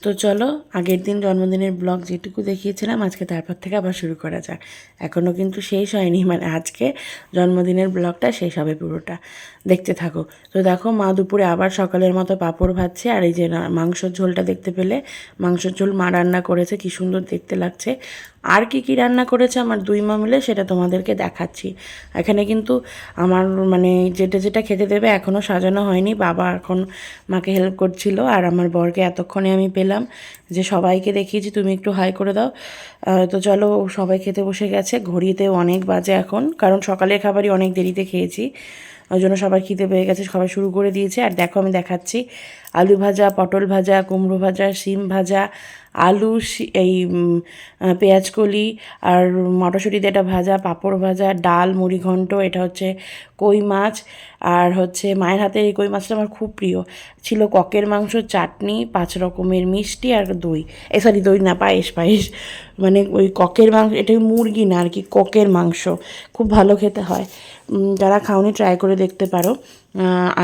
তো চলো আগের দিন জন্মদিনের ব্লগ যেটুকু দেখিয়েছিলাম আজকে তারপর থেকে আবার শুরু করা যাক। এখনও কিন্তু শেষ হয়নি, মানে আজকে জন্মদিনের ব্লগটা শেষ হবে পুরোটা, দেখতে থাকো। তো দেখো মা দুপুরে আবার সকালের মতো পাঁপড় ভাজছে, আর এই যে মাংসর ঝোলটা দেখতে পেলে, মাংসর ঝোল মা রান্না করেছে, কি সুন্দর দেখতে লাগছে। আর কি কি রান্না করেছে আমার দুই মা মিলে সেটা তোমাদেরকে দেখাচ্ছি। এখানে কিন্তু আমার মানে যেটা যেটা খেতে দেবে এখনও সাজানো হয়নি, বাবা এখন মাকে হেল্প করছিল, আর আমার বরকে এতক্ষণে আমি পেলাম যে সবাইকে দেখিয়েছি তুমি একটু হাই করে দাও। তো চলো সবাই খেতে বসে গেছে, ঘড়িতেও অনেক বাজে এখন, কারণ সকালের খাবারই অনেক দেরিতে খেয়েছি, ওই জন্য সবাই খিদে পেয়ে গেছে, সবাই শুরু করে দিয়েছে। আর দেখো আমি দেখাচ্ছি আলু ভাজা, পটল ভাজা, কুমড়ো ভাজা, শিম ভাজা, আলু এই পেঁয়াজকলি আর মটরশুঁটি দিয়ে এটা ভাজা, পাঁপড় ভাজা, ডাল, মুড়ি ঘন্ট, এটা হচ্ছে কই মাছ, আর হচ্ছে মায়ের হাতের এই কই মাছটা আমার খুব প্রিয় ছিল, ককের মাংস, চাটনি, 5 রকমের মিষ্টি আর দই, সরি দই না, পায়েস পায়েস, মানে ওই ককের মাংস, এটা মুরগি না আর কি, ককের মাংস খুব ভালো খেতে হয়। যারা খাওনি ট্রাই করে দেখতে পারো।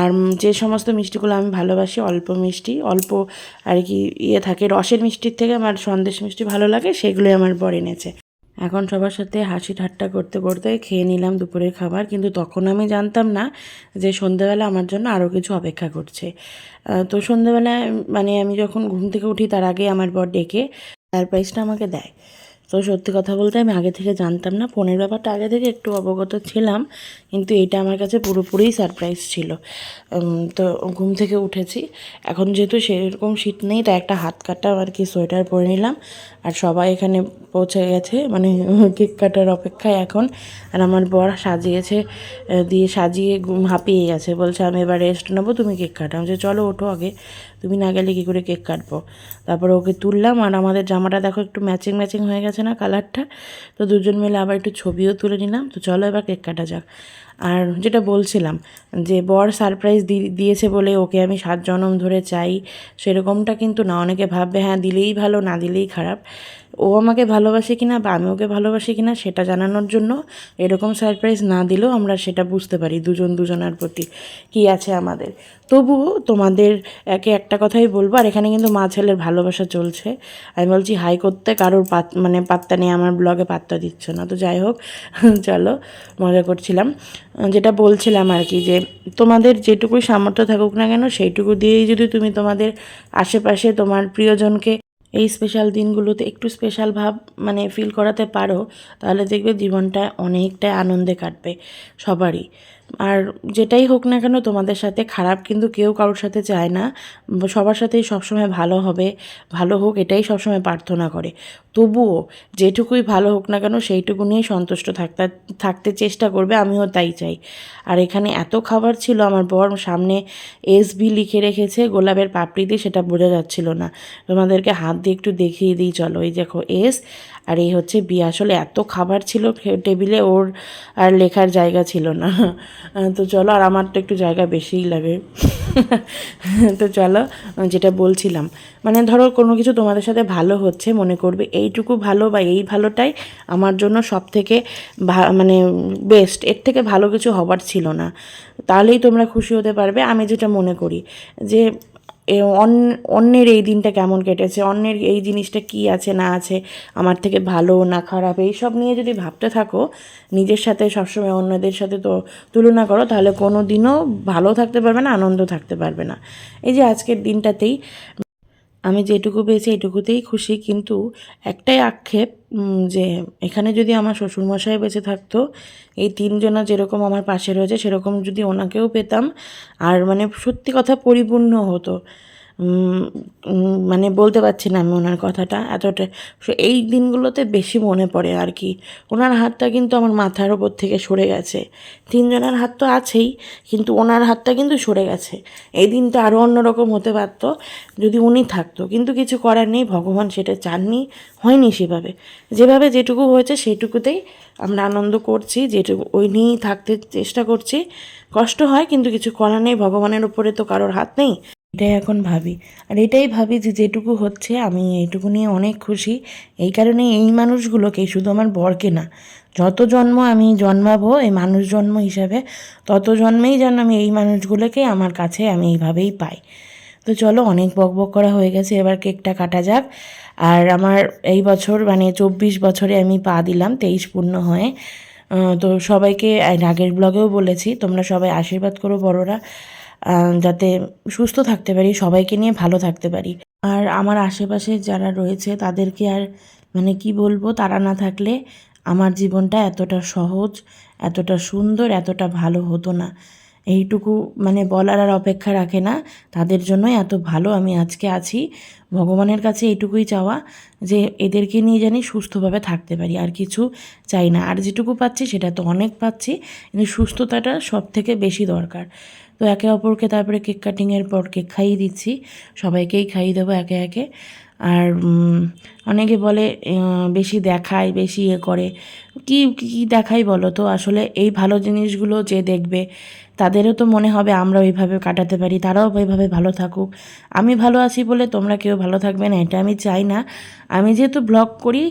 আর যে সমস্ত মিষ্টিগুলো আমি ভালোবাসি, অল্প মিষ্টি, অল্প আর কি ইয়ে থাকে, রসের মিষ্টির থেকে আমার সন্দেশ মিষ্টি ভালো লাগে, সেগুলোই আমার বর এনেছে। এখন সবার সাথে হাসি ঠাট্টা করতে করতে খেয়ে নিলাম দুপুরের খাবার, কিন্তু তখন আমি জানতাম না যে সন্ধেবেলা আমার জন্য আরও কিছু অপেক্ষা করছে। তো সন্ধেবেলায় মানে আমি যখন ঘুম থেকে উঠি তার আগে আমার বর ডেকে সারপ্রাইজটা আমাকে দেয়। তো সত্যি কথা বলতে আমি আগে থেকে জানতাম না, ফোনের ব্যাপারটা আগে থেকে একটু অবগত ছিলাম, কিন্তু এটা আমার কাছে পুরোপুরিই সারপ্রাইজ ছিল। তো ঘুম থেকে উঠেছি, এখন যেহেতু সেরকম শীত নেই তাই একটা হাত কাটা আর কি সোয়েটার পরে নিলাম, আর সবাই এখানে পৌঁছে গেছে, মানে কেক কাটার অপেক্ষায় এখন। আর আমার বর সাজিয়েছে, দিয়ে সাজিয়ে হাঁপিয়ে গেছে, বলছে আমি এবার রেস্ট নেবো, তুমি কেক কাটো। আমি চলো ওঠো আগে, তুমি না গেলে কী করে কেক কাটবো। তারপরে ওকে তুললাম, আর আমাদের জামাটা দেখো একটু ম্যাচিং ম্যাচিং হয়ে গেছে না কালারটা, তো দুজন মিলে আবার একটু ছবিও তুলে নিলাম। তো চলো এবার কেক কাটা যাক। আর যেটা বলছিলাম যে বর সারপ্রাইজ দিয়েছে বলে ওকে আমি 7 জনম ধরে চাই, সেরকমটা কিন্তু না। অনেকে ভাববে হ্যাঁ দিলেই ভালো, না দিলেই খারাপ। ও আমাকে ভালোবাসে কিনা বা আমি ওকে ভালোবাসি কিনা সেটা জানানোর জন্য এরকম সারপ্রাইজ না দিলেও আমরা সেটা বুঝতে পারি দুজন দুজনের প্রতি কী আছে আমাদের। তবুও তোমাদের একে একটা কথাই বলবো, আর এখানে কিন্তু মা ছেলের ভালোবাসা চলছে। আমি বলছি হাই করতে, কারোর মানে পাত্তা নেই, আমার ব্লগে পাত্তা দিচ্ছ না। তো যাই হোক, চলো মজা করছিলাম। যেটা বলছিলাম আর কি, যে তোমাদের যেটুকুই সামর্থ্য থাকুক না কেন সেইটুকু দিয়েই যদি তুমি তোমাদের আশেপাশে তোমার প্রিয়জনকে এই স্পেশাল দিনগুলোতে একটু স্পেশাল ভাব মানে ফিল করাতে পারো, তাহলে দেখবে জীবনটা অনেকটাই আনন্দে কাটবে সবারই। আর যেটাই হোক না কেন তোমাদের সাথে খারাপ কিন্তু কেউ কারোর সাথে চায় না, সবার সাথেই সবসময় ভালো হবে, ভালো হোক এটাই সবসময় প্রার্থনা করে। তবুও যেটুকুই ভালো হোক না কেন সেইটুকু নিয়েই সন্তুষ্ট থাকতে চেষ্টা করবে, আমিও তাই চাই। আর এখানে এত খাবার ছিল, আমার বর সামনে SB লিখে রেখেছে গোলাপের পাপড়ি দিয়ে, সেটা বোঝা যাচ্ছিল না, তোমাদেরকে হাত দিয়ে একটু দেখিয়ে দিই চলো। এই দেখো S, আর এই হচ্ছে B। আসলে এত খাবার ছিল টেবিলে, ওর আর লেখার জায়গা ছিল না। তো চলো, আর আমার তো একটু জায়গা বেশিই লাগে। তো চলো, যেটা বলছিলাম, মানে ধরো কোনো কিছু তোমাদের সাথে ভালো হচ্ছে, মনে করবে এইটুকু ভালো বা এই ভালোটাই আমার জন্য সব থেকে মানে বেস্ট, এর থেকে ভালো কিছু হবার ছিল না, তাহলেই তোমরা খুশি হতে পারবে। আমি যেটা মনে করি যে অন্যের এই দিনটা কেমন কেটেছে, অন্যের এই জিনিসটা কি আছে না আছে, আমার থেকে ভালো না খারাপ, এই সব নিয়ে যদি ভাবতে থাকো, নিজের সাথে সবসময় অন্যদের সাথে তো তুলনা করো, তাহলে কোনো দিনও ভালো থাকতে পারবে না, আনন্দ থাকতে পারবে না। এই যে আজকের দিনটাতেই আমি যেটুকু পেয়েছি এটুকুতেই খুশি, কিন্তু একটাই আক্ষেপ, যে এখানে যদি আমার শ্বশুরমশাই বেঁচে থাকতো, এই 3 জনা যেরকম আমার পাশে রয়েছে সেরকম যদি ওনাকেও পেতাম, আর মানে সত্যি কথা পরিপূর্ণ হতো। মানে বলতে পারছি না আমি ওনার কথাটা, এতটা এই দিনগুলোতে বেশি মনে পড়ে আর কি। ওনার হাতটা কিন্তু আমার মাথার ওপর থেকে সরে গেছে, 3 জনের হাত তো আছেই, কিন্তু ওনার হাতটা কিন্তু সরে গেছে। এই দিনটা আরও অন্যরকম হতে পারতো যদি উনি থাকতো, কিন্তু কিছু করার নেই, ভগবান সেটা চাননি, হয়নি সেভাবে। যেভাবে যেটুকু হয়েছে সেইটুকুতেই আমরা আনন্দ করছি, যেটুকু ওই নিয়েই থাকতে চেষ্টা করছি। কষ্ট হয় কিন্তু কিছু করার নেই, ভগবানের উপরে তো কারোর হাত নেই, এটাই এখন ভাবি। আর এটাই ভাবি যে যেটুকু হচ্ছে আমি এইটুকু নিয়ে অনেক খুশি। এই কারণে এই মানুষগুলোকে, শুধু আমার বরকে না, যত জন্ম আমি জন্মাবো এই মানুষ জন্ম হিসাবে, তত জন্মেই যেন আমি এই মানুষগুলোকে আমার কাছে আমি এইভাবেই পাই। তো চলো, অনেক বকবক করা হয়ে গেছে, এবার কেকটা কাটা যাক। আর আমার এই বছর মানে 24 বছরে আমি পা দিলাম, 23 পূর্ণ হয়ে। তো সবাইকে আগের ব্লগেও বলেছি, তোমরা সবাই আশীর্বাদ করো বড়রা, যাতে সুস্থ থাকতে পারি, সবাইকে নিয়ে ভালো থাকতে পারি। আর আমার আশেপাশে যারা রয়েছে তাদেরকে আর মানে কি বলবো, তারা না থাকলে আমার জীবনটা এতটা সহজ, এতটা সুন্দর, এতটা ভালো হতো না। এইটুকু মানে বলার আর অপেক্ষা রাখে না, তাদের জন্যই এত ভালো আমি আজকে আছি। ভগবানের কাছে এইটুকুই চাওয়া যে এদেরকে নিয়ে জানি সুস্থভাবে থাকতে পারি, আর কিছু চাই না। আর যেটুকু পাচ্ছি সেটা তো অনেক পাচ্ছি, কিন্তু সুস্থতাটা সব থেকে বেশি দরকার। তো একে অপরকে তারপরে কেক কাটিংয়ের পর কেক খাইয়ে দিচ্ছি, সবাইকেই খাইয়ে দেবো একে একে। আর অনেকে বলে বেশি দেখায়, বেশি ইয়ে করে, কি কী দেখাই বলো তো? আসলে এই ভালো জিনিসগুলো যে দেখবে তাদেরও তো মনে হবে আমরা ওইভাবে কাটাতে পারি, তারাও ওইভাবে ভালো থাকুক। আমি ভালো আছি বলে তোমরা কেউ ভালো থাকবে না, এটা আমি চাই না। আমি যেহেতু ব্লগ করি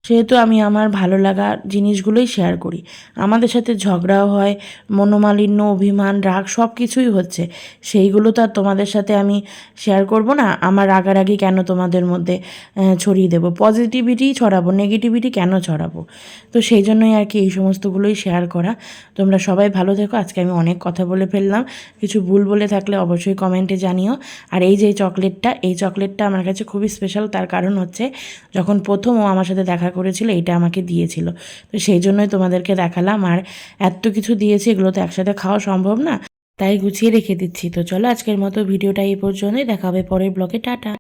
সেহেতু আমি আমার ভালো লাগা জিনিসগুলোই শেয়ার করি। আমাদের সাথে ঝগড়াও হয়, মনোমালিন্য, অভিমান, রাগ সব কিছুই হচ্ছে, সেইগুলো তো আর তোমাদের সাথে আমি শেয়ার করব না। আমার রাগারাগি কেন তোমাদের মধ্যে ছড়িয়ে দেবো? পজিটিভিটি ছড়াবো, নেগেটিভিটি কেন ছড়াবো? তো সেই জন্যই আর কি এই সমস্তগুলোই শেয়ার করা। তোমরা সবাই ভালো থেকো। আজকে আমি অনেক কথা বলে ফেললাম, কিছু ভুল বলে থাকলে অবশ্যই কমেন্টে জানিও। আর এই যে চকলেটটা, এই চকলেটটা আমার কাছে খুবই স্পেশাল, তার কারণ হচ্ছে যখন প্রথম ও আমার সাথে দেখা করেছিল এটা আমাকে দিয়েছিল, তো সেই জন্যই তোমাদেরকে দেখালাম। আর এত কিছু দিয়েছি, এগুলো তো একসাথে খাওয়া সম্ভব না, তাই গুছিয়ে রেখে দিচ্ছি। তো চলো, আজকের মতো ভিডিওটা এই পর্যন্তই, দেখা হবে পরের ব্লগে। টাটা।